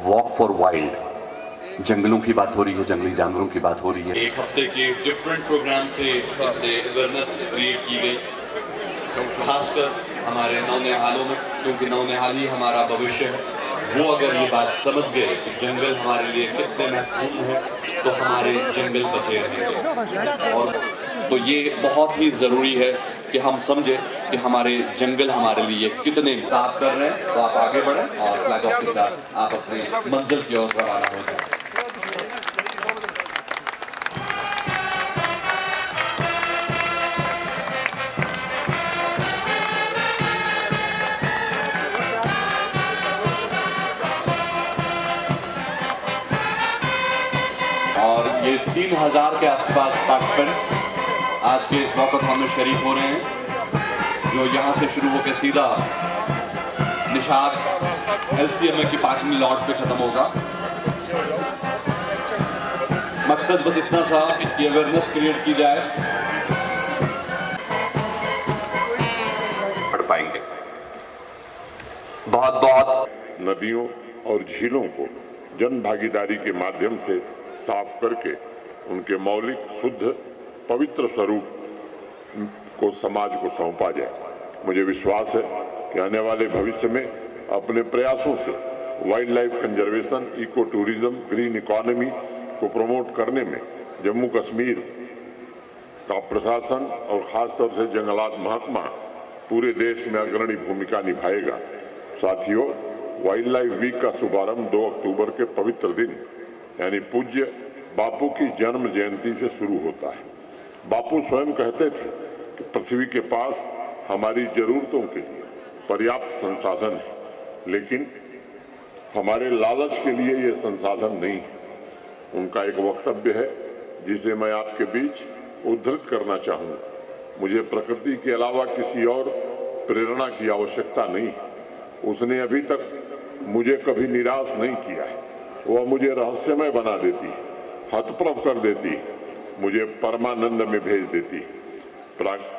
Walk for wild, जंगलों की बात हो रही है, जंगली जानवरों की बात हो रही है। एक हफ्ते के डिफरेंट प्रोग्राम थे जिससे अवेयरनेस क्रिएट की गई, खासकर हमारे नौनिहालों में, क्योंकि नौनिहाल ही हमारा भविष्य है। वो अगर ये बात समझ गए कि जंगल हमारे लिए कितने महत्वपूर्ण है तो हमारे जंगल बचे रहेंगे। और तो ये बहुत ही ज़रूरी है कि हम समझें कि हमारे जंगल हमारे लिए कितने काम कर रहे हैं। तो आप आगे बढ़ें और फ्लैग ऑफ के साथ आप अपनी मंजिल की ओर रवाना हो जाएं। और ये 3000 के आसपास पार्टिसिपेंट्स आज के इस वॉकथॉन में शरीक हो रहे हैं, जो यहाँ से शुरू होकर सीधा निशाद LCMA की पार्किंग लॉट पे खत्म होगा। मकसद बस इतना था कि अवेयरनेस क्रिएट की जाए। पढ़ पाएंगे। बहुत बहुत नदियों और झीलों को जन भागीदारी के माध्यम से साफ करके उनके मौलिक, शुद्ध, पवित्र स्वरूप को समाज को सौंपा जाए। मुझे विश्वास है कि आने वाले भविष्य में अपने प्रयासों से wild life conservation, eco tourism, green economy को प्रमोट करने में जम्मू कश्मीर का प्रशासन और खासतौर से जंगलात महकमा पूरे देश में अग्रणी भूमिका निभाएगा। साथियों, वाइल्ड लाइफ वीक का शुभारंभ 2 अक्टूबर के पवित्र दिन यानी पूज्य बापू की जन्म जयंती से शुरू होता है। बापू स्वयं कहते थे कि पृथ्वी के पास हमारी जरूरतों के लिए पर्याप्त संसाधन है, लेकिन हमारे लालच के लिए ये संसाधन नहीं है। उनका एक वक्तव्य है जिसे मैं आपके बीच उद्धृत करना चाहूँगा। मुझे प्रकृति के अलावा किसी और प्रेरणा की आवश्यकता नहीं है। उसने अभी तक मुझे कभी निराश नहीं किया है। वह मुझे रहस्यमय बना देती है, हतप्रभ कर देती है, मुझे परमानंद में भेज देती है।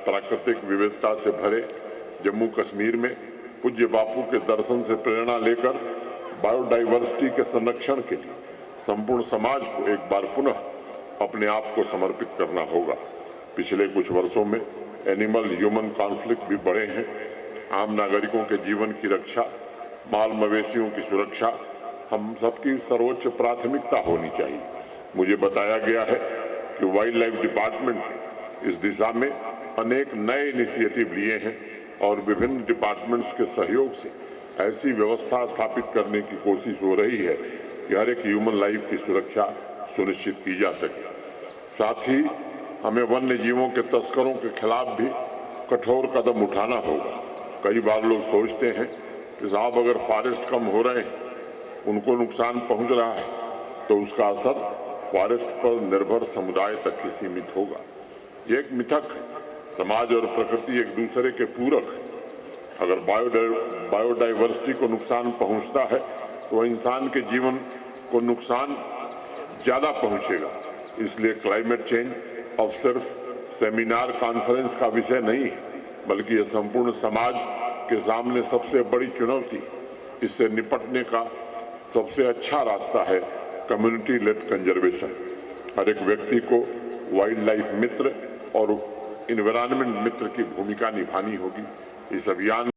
प्राकृतिक विविधता से भरे जम्मू कश्मीर में पूज्य बापू के दर्शन से प्रेरणा लेकर बायोडाइवर्सिटी के संरक्षण के लिए संपूर्ण समाज को एक बार पुनः अपने आप को समर्पित करना होगा। पिछले कुछ वर्षों में एनिमल ह्यूमन कॉन्फ्लिक्ट भी बढ़े हैं। आम नागरिकों के जीवन की रक्षा, माल मवेशियों की सुरक्षा हम सबकी सर्वोच्च प्राथमिकता होनी चाहिए। मुझे बताया गया है कि वाइल्ड लाइफ डिपार्टमेंट ने इस दिशा में अनेक नए इनिशिएटिव लिए हैं और विभिन्न डिपार्टमेंट्स के सहयोग से ऐसी व्यवस्था स्थापित करने की कोशिश हो रही है कि हर एक ह्यूमन लाइफ की सुरक्षा सुनिश्चित की जा सके। साथ ही हमें वन्य जीवों के तस्करों के खिलाफ भी कठोर कदम उठाना होगा। कई बार लोग सोचते हैं कि साहब अगर फॉरेस्ट कम हो रहे हैं, उनको नुकसान पहुंच रहा है, तो उसका असर फॉरेस्ट पर निर्भर समुदाय तक ही सीमित होगा। ये एक मिथक है। समाज और प्रकृति एक दूसरे के पूरक है। अगर बायोडाइवर्सिटी को नुकसान पहुंचता है तो इंसान के जीवन को नुकसान ज्यादा पहुंचेगा। इसलिए क्लाइमेट चेंज अब सिर्फ सेमिनार कॉन्फ्रेंस का विषय नहीं है, बल्कि यह संपूर्ण समाज के सामने सबसे बड़ी चुनौती। इससे निपटने का सबसे अच्छा रास्ता है कम्युनिटी लेड कंजर्वेशन। हर एक व्यक्ति को वाइल्ड लाइफ मित्र और इन्वायरमेंट मित्र की भूमिका निभानी होगी। इस अभियान